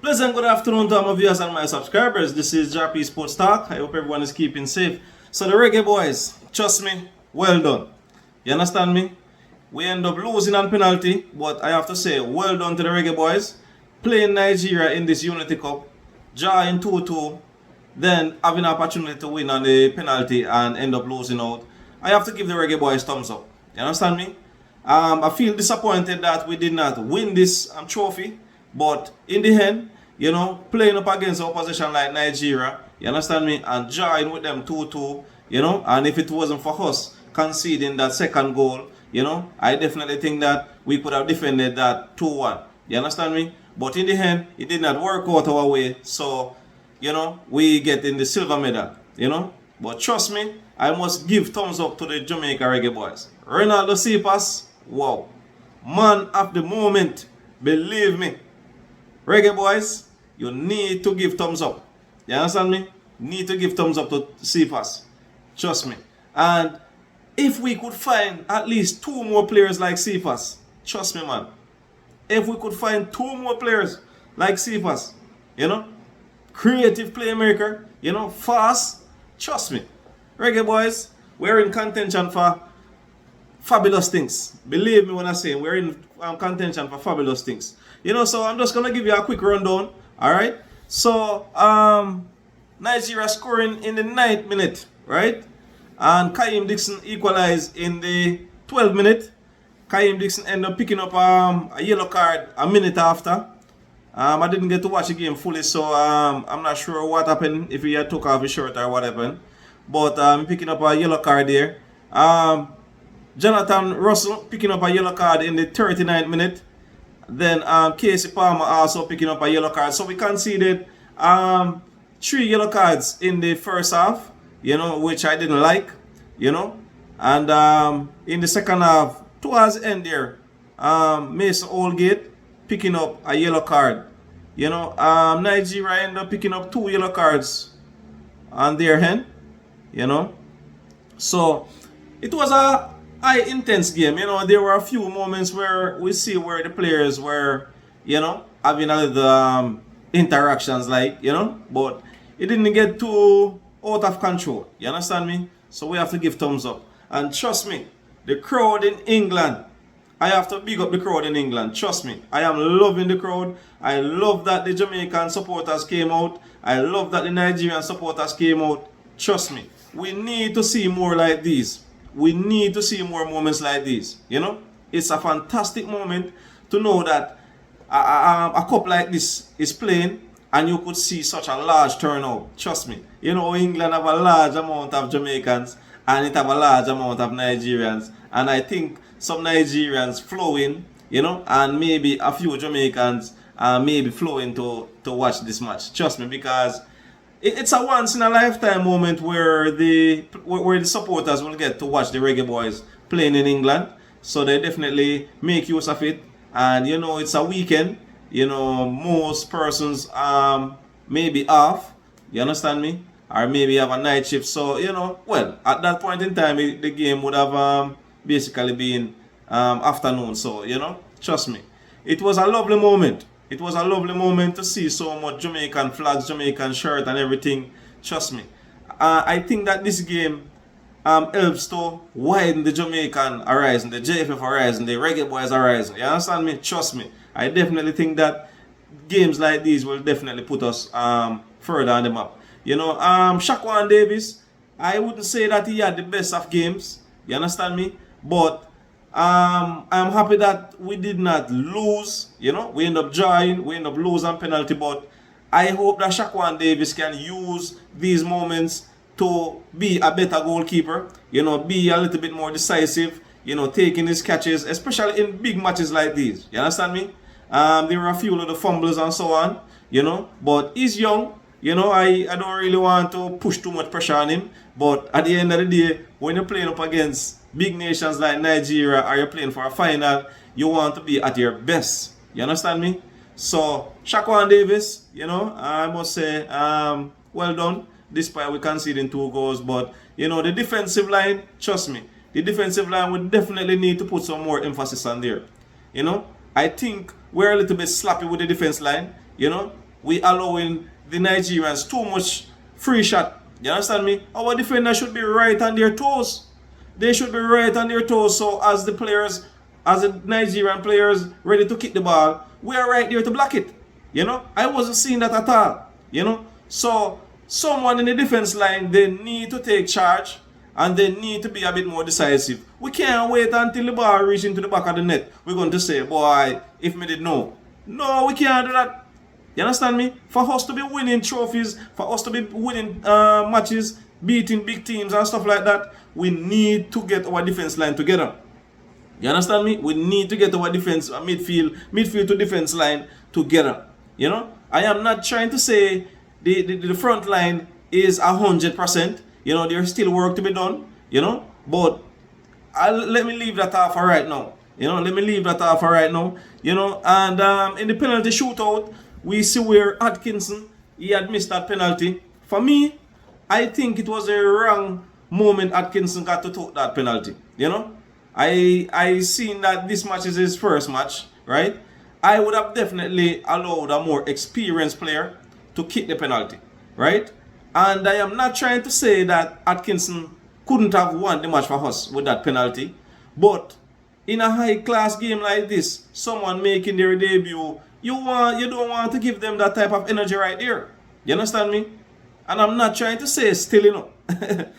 Pleasant good afternoon to all my viewers and my subscribers. This is Jah-P Sports Talk. I hope everyone is keeping safe. So the Reggae boys, trust me, well done. You understand me? We end up losing on penalty, but I have to say, well done to the Reggae boys. Playing Nigeria in this Unity Cup, drawing 2-2, then having an opportunity to win on the penalty and end up losing out. I have to give the Reggae boys thumbs up. You understand me? I feel disappointed that we did not win this trophy, but in the end, you know, playing up against opposition like Nigeria, you understand me, and drawing with them 2-2, you know, and if it wasn't for us conceding that second goal, you know, I definitely think that we could have defended that 2-1. You understand me? But in the end, it did not work out our way, so, you know, we get in the silver medal, you know. But trust me, I must give thumbs up to the Jamaica Reggae boys. Ronaldo Cephas, wow, man of the moment, believe me. Reggae boys, you need to give thumbs up. You understand me? Need to give thumbs up to Cephas. Trust me. And if we could find at least 2 more players like Cephas, trust me, man. If we could find 2 more players like Cephas, you know, creative playmaker, you know, fast, trust me. Reggae boys, we're in contention for fabulous things. Believe me when I say we're in contention for fabulous things. You know, so I'm just going to give you a quick rundown. All right. So, Nigeria scoring in the 9th minute, right? And Kaim Dixon equalized in the 12th minute. Kaim Dixon ended up picking up a yellow card a minute after. I didn't get to watch the game fully, so I'm not sure what happened, if he had took off his shirt or what happened. But picking up a yellow card there. Jonathan Russell picking up a yellow card in the 39th minute. Then Casey Palmer also picking up a yellow card. So we conceded 3 yellow cards in the first half, you know, which I didn't like, you know. And in the second half, towards the end there, Mason Oldgate picking up a yellow card. You know, Nigeria ended up picking up 2 yellow cards on their end, you know. So it was a intense game. You know, there were a few moments where we see where the players were, you know, having a little interactions, like, you know, but it didn't get too out of control. You understand me? So we have to give thumbs up. And trust me, the crowd in England, I have to big up the crowd in England. Trust me, I am loving the crowd. I love that the Jamaican supporters came out. I love that the Nigerian supporters came out. Trust me, we need to see more like these. We need to see more moments like these. You know, it's a fantastic moment to know that a cup like this is playing and you could see such a large turnout. Trust me. You know, England have a large amount of Jamaicans and it have a large amount of Nigerians. And I think some Nigerians flowing, you know, and maybe a few Jamaicans maybe flowing to watch this match. Trust me, because it's a once in a lifetime moment where the supporters will get to watch the Reggae boys playing in England. So they definitely make use of it. And you know, it's a weekend. You know, most persons maybe off. You understand me? Or maybe have a night shift. So, you know, well, at that point in time, the game would have basically been afternoon. So, you know, trust me, it was a lovely moment. It was a lovely moment to see so much Jamaican flags, Jamaican shirt and everything. Trust me. I think that this game helps to widen the Jamaican horizon, the JFF horizon, the Reggae boys horizon. You understand me? Trust me. I definitely think that games like these will definitely put us further on the map. You know, Shaquan Davis, I wouldn't say that he had the best of games. You understand me? But I'm happy that we did not lose. You know, we end up drawing, we end up losing penalty. But I hope that Shaquan Davis can use these moments to be a better goalkeeper. You know, be a little bit more decisive. You know, taking his catches, especially in big matches like these. You understand me? There were a few little fumbles and so on. You know, but he's young. You know, I don't really want to push too much pressure on him. But at the end of the day, when you're playing up against big nations like Nigeria or you're playing for a final, you want to be at your best. You understand me? So, Shaquan Davis, you know, I must say, well done, despite we conceding 2 goals. But, you know, the defensive line, trust me, the defensive line would definitely need to put some more emphasis on there. You know, I think we're a little bit sloppy with the defense line. You know, we allowing the Nigerians too much free shot. You understand me? Our defenders should be right on their toes. They should be right on their toes. So as the players, as the Nigerian players ready to kick the ball, we are right there to block it. You know, I wasn't seeing that at all. You know, so someone in the defense line, they need to take charge and they need to be a bit more decisive. We can't wait until the ball reaches into the back of the net. We're going to say, boy, if me did know. No, we can't do that. You understand me? For us to be winning trophies, for us to be winning matches, beating big teams and stuff like that, we need to get our defense line together. You understand me? We need to get our defense, midfield to defense line together. You know, I am not trying to say the front line is 100%. You know, there's still work to be done. You know, but let me leave that off for right now. You know, let me leave that off for right now. You know, and in the penalty shootout, we see where Atkinson, he had missed that penalty. For me, I think it was a wrong moment Atkinson got to take that penalty. You know, I seen that this match is his first match, right? I would have definitely allowed a more experienced player to kick the penalty, right? And I am not trying to say that Atkinson couldn't have won the match for us with that penalty, but in a high-class game like this, someone making their debut, you don't want to give them that type of energy right there. You understand me? And I'm not trying to say still, you know.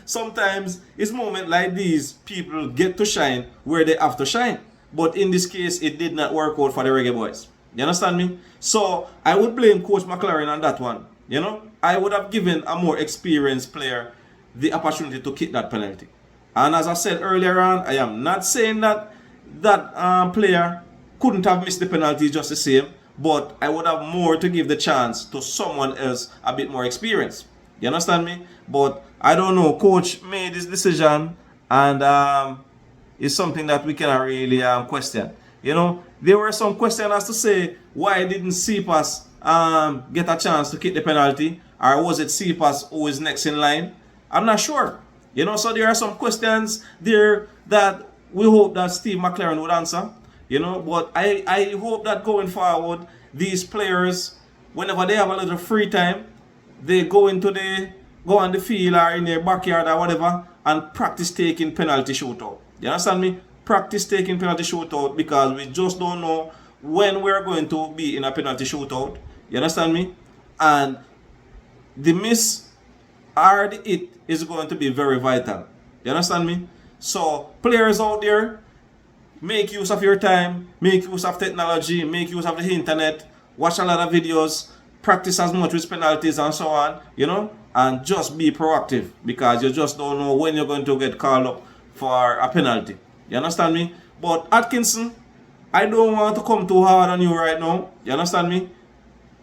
Sometimes it's moments like these people get to shine where they have to shine. But in this case, it did not work out for the Reggae Boys. You understand me? So I would blame Coach McLaren on that one. You know, I would have given a more experienced player the opportunity to kick that penalty. And as I said earlier on, I am not saying that player couldn't have missed the penalty just the same, but I would have more to give the chance to someone else a bit more experienced. You understand me? But I don't know. Coach made this decision, and it's something that we cannot really question. You know, there were some questions as to say, why didn't Cephas get a chance to kick the penalty? Or was it Cephas who is next in line? I'm not sure. You know, so there are some questions there that we hope that Steve McLaren would answer. You know, but I hope that going forward, these players, whenever they have a little free time, they go on the field or in their backyard or whatever and practice taking penalty shootout. You understand me? Practice taking penalty shootout, because we just don't know when we're going to be in a penalty shootout. You understand me? And the miss or the hit is going to be very vital. You understand me? So players out there, make use of your time, make use of technology, make use of the internet, watch a lot of videos, practice as much with penalties and so on, you know, and just be proactive, because you just don't know when you're going to get called up for a penalty. You understand me? But Atkinson, I don't want to come too hard on you right now. You understand me?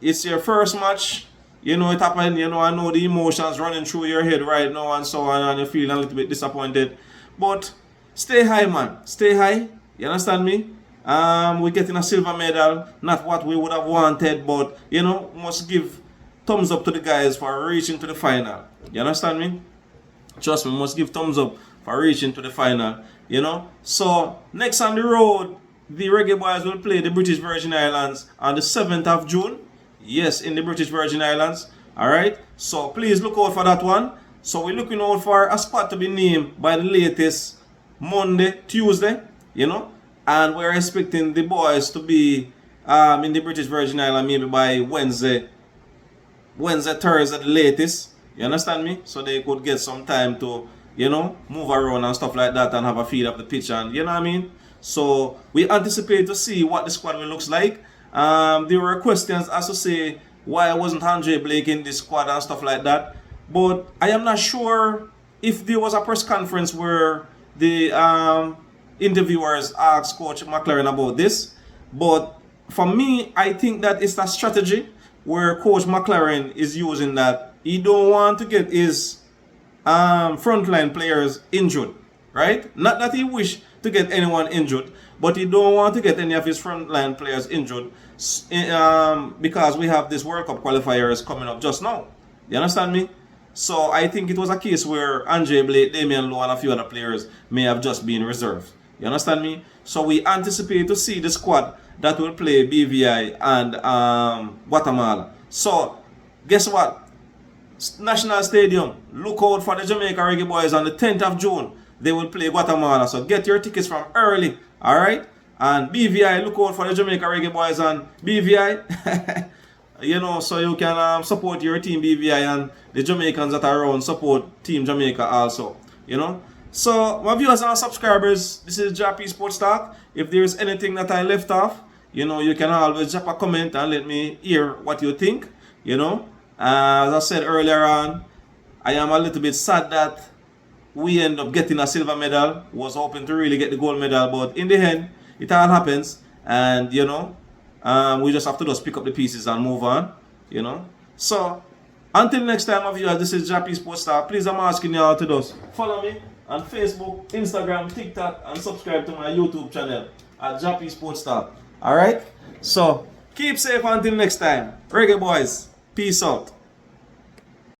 It's your first match. You know, it happened. You know, I know the emotions running through your head right now and so on, and you're feeling a little bit disappointed. But stay high, man. Stay high. You understand me? We're getting a silver medal. Not what we would have wanted, but, you know, must give thumbs up to the guys for reaching to the final. You understand me? Trust me, must give thumbs up for reaching to the final. You know? So, next on the road, the Reggae Boys will play the British Virgin Islands on the 7th of June. Yes, in the British Virgin Islands. Alright? So, please look out for that one. So, we're looking out for a spot to be named by the latest Monday, Tuesday. You know? And we're expecting the boys to be in the British Virgin Islands maybe by Wednesday, Thursday the latest. You understand me? So they could get some time to, you know, move around and stuff like that and have a feel of the pitch, and you know what I mean? So we anticipate to see what the squad will looks like. There were questions as to say why wasn't Andre Blake in this squad and stuff like that. But I am not sure if there was a press conference where the interviewers asked Coach McLaren about this. But for me, I think that it's a strategy where Coach McLaren is using that he don't want to get his frontline players injured, right? Not that he wish to get anyone injured, but he don't want to get any of his frontline players injured because we have this World Cup qualifiers coming up just now. You understand me? So I think it was a case where Andre Blake, Damian Lowe, and a few other players may have just been reserved. You understand me? So we anticipate to see the squad that will play BVI and Guatemala. So, guess what? National Stadium, look out for the Jamaica Reggae Boys on the 10th of June. They will play Guatemala. So get your tickets from early. Alright? And BVI, look out for the Jamaica Reggae Boys on BVI. You know, so you can support your team BVI, and the Jamaicans that are around support Team Jamaica also. You know? So, my viewers and subscribers, this is Jah-P Sports Talk. If there's anything that I left off, you know, you can always drop a comment and let me hear what you think. You know? As I said earlier on, I am a little bit sad that we end up getting a silver medal. Was hoping to really get the gold medal, but in the end, it all happens. And, you know, we just have to just pick up the pieces and move on, you know. So, until next time, my viewers, this is Jah-P Sports Talk. Please, I'm asking you all to just follow me on Facebook, Instagram, TikTok, and subscribe to my YouTube channel at Jah-P Sports Talk. Alright? So, keep safe until next time. Reggae boys, peace out.